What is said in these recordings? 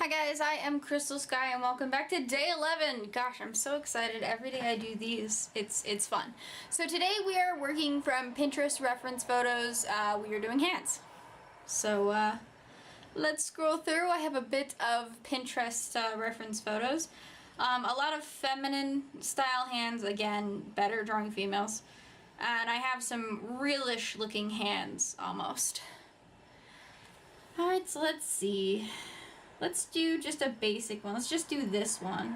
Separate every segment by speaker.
Speaker 1: Hi guys, I am Crystal Sky and welcome back to day 11. Gosh, I'm so excited. Every day I do these. It's fun. So today we are working from Pinterest reference photos. We are doing hands. So let's scroll through. I have a bit of Pinterest reference photos. A lot of feminine style hands, again, better drawing females. And I have some realish looking hands, almost. Alright, so let's see. Let's do just a basic one. Let's just do this one.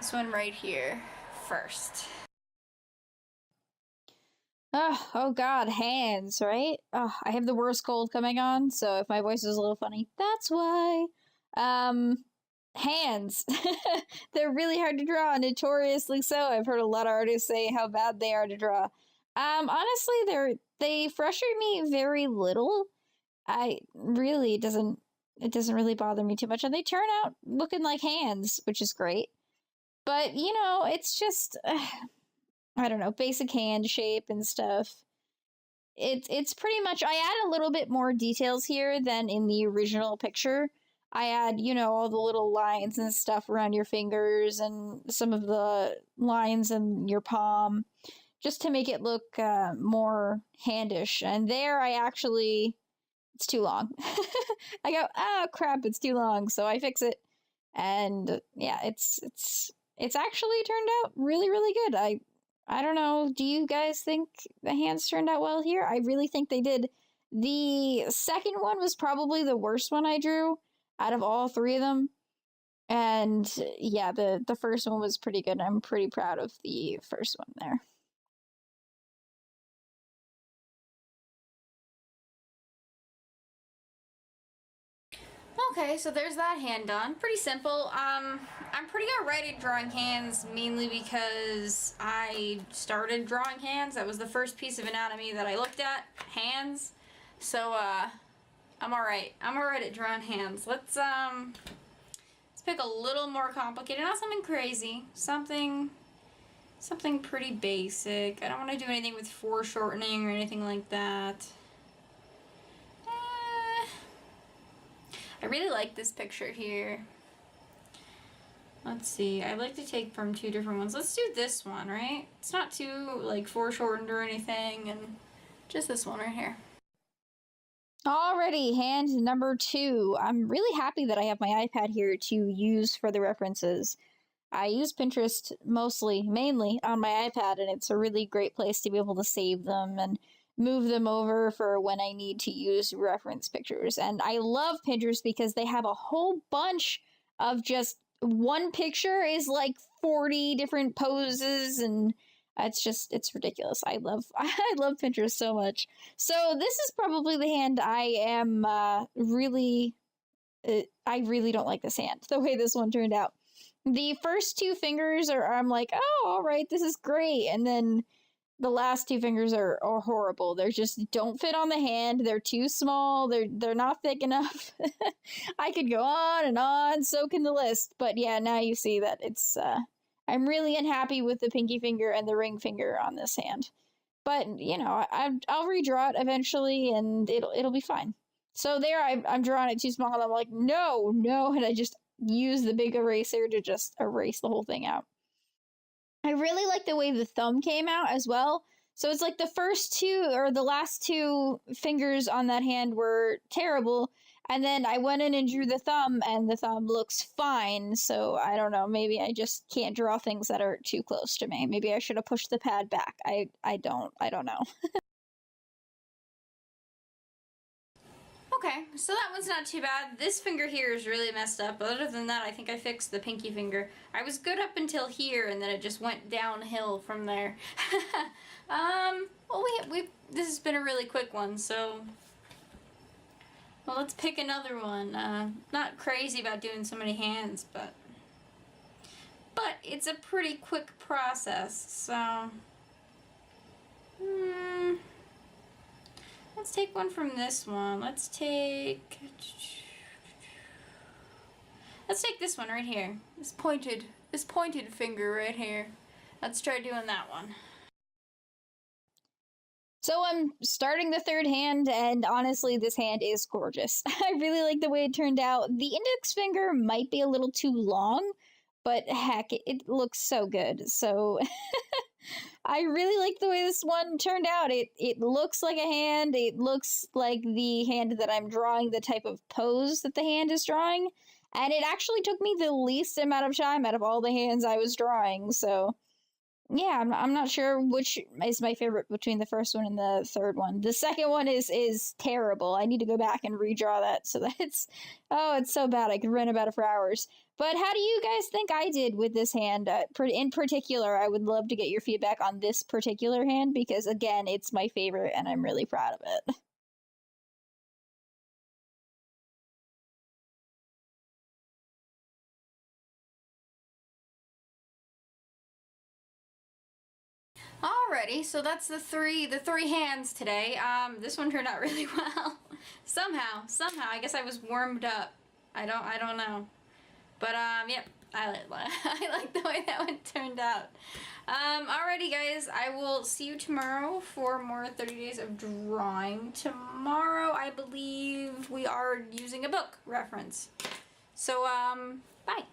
Speaker 1: This one right here first. Oh God, hands, right? I have the worst cold coming on, so if my voice is a little funny, that's why. Hands. They're really hard to draw, notoriously so. I've heard a lot of artists say how bad they are to draw. Honestly, they frustrate me very little. It doesn't really bother me too much, and they turn out looking like hands, which is great. But, it's just, I don't know, basic hand shape and stuff. It's pretty much, I add a little bit more details here than in the original picture. I add, all the little lines and stuff around your fingers and some of the lines in your palm, just to make it look more handish. And there it's too long. I go, oh crap, it's too long. So I fix it. And yeah, it's actually turned out really, really good. I don't know. Do you guys think the hands turned out well here? I really think they did. The second one was probably the worst one I drew out of all three of them. And yeah, the first one was pretty good. I'm pretty proud of the first one there. Okay, so there's that hand done. Pretty simple. I'm pretty alright at drawing hands, mainly because I started drawing hands. That was the first piece of anatomy that I looked at, hands. So, I'm alright. I'm alright at drawing hands. Let's pick a little more complicated, not something crazy. Something pretty basic. I don't want to do anything with foreshortening or anything like that. I really like this picture here. Let's see, I like to take from two different ones. Let's do this one, right? It's not too, like, foreshortened or anything, and just this one right here. Alrighty, hand number 2. I'm really happy that I have my iPad here to use for the references. I use Pinterest mainly on my iPad, and it's a really great place to be able to save them and move them over for when I need to use reference pictures. And I love Pinterest because they have a whole bunch of just one picture is like 40 different poses, and it's ridiculous. I love Pinterest so much. So this is probably the hand I am I really don't like this hand, the way this one turned out. The first two fingers I'm like, oh, all right, this is great. And then the last two fingers are horrible. They just don't fit on the hand. They're too small. They're not thick enough. I could go on and on, so can the list. But yeah, now you see that it's, I'm really unhappy with the pinky finger and the ring finger on this hand. But, I'll redraw it eventually and it'll be fine. So there, I'm drawing it too small and I'm like, no, and I just use the big eraser to just erase the whole thing out. I really like the way the thumb came out as well. So it's like the first two or the last two fingers on that hand were terrible. And then I went in and drew the thumb and the thumb looks fine. So I don't know. Maybe I just can't draw things that are too close to me. Maybe I should have pushed the pad back. I don't know. Okay, so that one's not too bad. This finger here is really messed up. Other than that, I think I fixed the pinky finger. I was good up until here, and then it just went downhill from there. Well, this has been a really quick one, so... Well, let's pick another one. Not crazy about doing so many hands, but it's a pretty quick process, so... Let's take one from this one. Let's take this one right here. This pointed finger right here. Let's try doing that one. So I'm starting the third hand, and honestly, this hand is gorgeous. I really like the way it turned out. The index finger might be a little too long, but heck, it looks so good. So I really like the way this one turned out. It looks like a hand. It looks like the hand that I'm drawing, the type of pose that the hand is drawing. And it actually took me the least amount of time out of all the hands I was drawing. So yeah, I'm not sure which is my favorite between the first one and the third one. The second one is terrible. I need to go back and redraw that so that it's so bad. I could rant about it for hours. But how do you guys think I did with this hand? In particular, I would love to get your feedback on this particular hand because again, it's my favorite and I'm really proud of it. Alrighty, so that's the three hands today. This one turned out really well. Somehow, I guess I was warmed up. I don't know. But, yep, I like the way that one turned out. Alrighty, guys, I will see you tomorrow for more 30 Days of Drawing. Tomorrow, I believe we are using a book reference. So, bye.